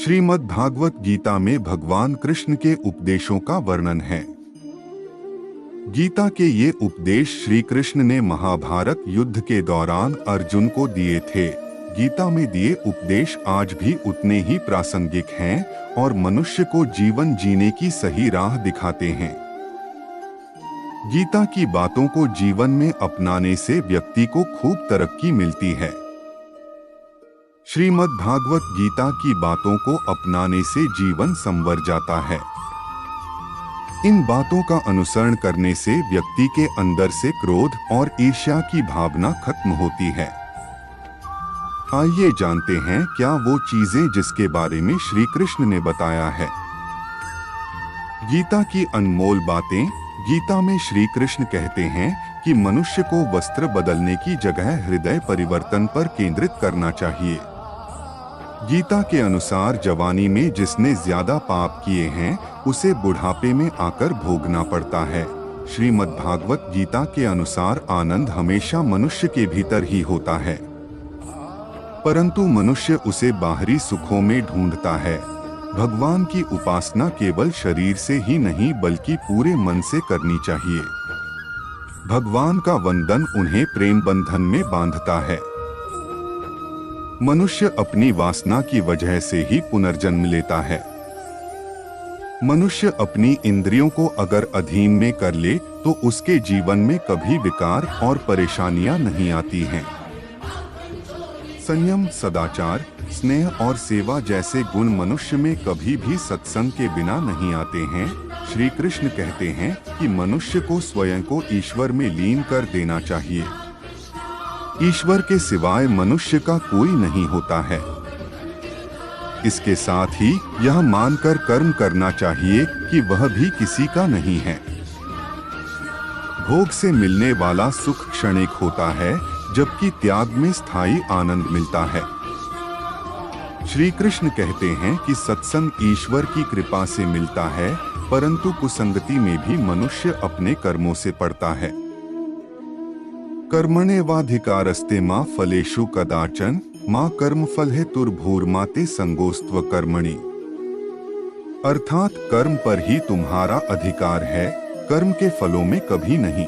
श्रीमद् भागवत गीता में भगवान कृष्ण के उपदेशों का वर्णन है। गीता के ये उपदेश श्री कृष्ण ने महाभारत युद्ध के दौरान अर्जुन को दिए थे। गीता में दिए उपदेश आज भी उतने ही प्रासंगिक हैं और मनुष्य को जीवन जीने की सही राह दिखाते हैं। गीता की बातों को जीवन में अपनाने से व्यक्ति को खूब तरक्की मिलती है। श्रीमद् भागवत गीता की बातों को अपनाने से जीवन संवर जाता है। इन बातों का अनुसरण करने से व्यक्ति के अंदर से क्रोध और ईर्ष्या की भावना खत्म होती है। आइए जानते हैं क्या वो चीजें जिसके बारे में श्री कृष्ण ने बताया है। गीता की अनमोल बातें। गीता में श्री कृष्ण कहते हैं कि मनुष्य को वस्त्र बदलने की जगह हृदय परिवर्तन पर केंद्रित करना चाहिए। गीता के अनुसार जवानी में जिसने ज्यादा पाप किए हैं उसे बुढ़ापे में आकर भोगना पड़ता है। श्रीमद् भागवत गीता के अनुसार आनंद हमेशा मनुष्य के भीतर ही होता है, परंतु मनुष्य उसे बाहरी सुखों में ढूंढता है। भगवान की उपासना केवल शरीर से ही नहीं बल्कि पूरे मन से करनी चाहिए। भगवान का वंदन उन्हें प्रेम बंधन में बांधता है। मनुष्य अपनी वासना की वजह से ही पुनर्जन्म लेता है। मनुष्य अपनी इंद्रियों को अगर अधीन में कर ले तो उसके जीवन में कभी विकार और परेशानियां नहीं आती हैं। संयम, सदाचार, स्नेह और सेवा जैसे गुण मनुष्य में कभी भी सत्संग के बिना नहीं आते हैं। श्री कृष्ण कहते हैं कि मनुष्य को स्वयं को ईश्वर में लीन कर देना चाहिए। ईश्वर के सिवाय मनुष्य का कोई नहीं होता है। इसके साथ ही यह मानकर कर्म करना चाहिए कि वह भी किसी का नहीं है। भोग से मिलने वाला सुख क्षणिक होता है, जबकि त्याग में स्थायी आनंद मिलता है। श्री कृष्ण कहते हैं कि सत्संग ईश्वर की कृपा से मिलता है, परंतु कुसंगति में भी मनुष्य अपने कर्मों से पड़ता है। कर्मण्येवाधिकारस्ते मा फलेषु कदाचन माँ कर्मफल हेतुर्भूर्माते संगोस्त्व कर्मणि। अर्थात कर्म पर ही तुम्हारा अधिकार है, कर्म के फलों में कभी नहीं।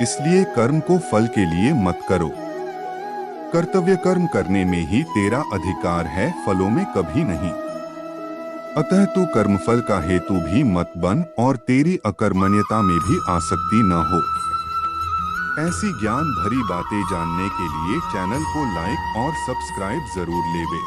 इसलिए कर्म को फल के लिए मत करो। कर्तव्य कर्म करने में ही तेरा अधिकार है, फलों में कभी नहीं। अतः तू कर्मफल का हेतु भी मत बन और तेरी अकर्मण्यता में भी आसक्ति न हो। ऐसी ज्ञान भरी बातें जानने के लिए चैनल को लाइक और सब्सक्राइब जरूर लेवे।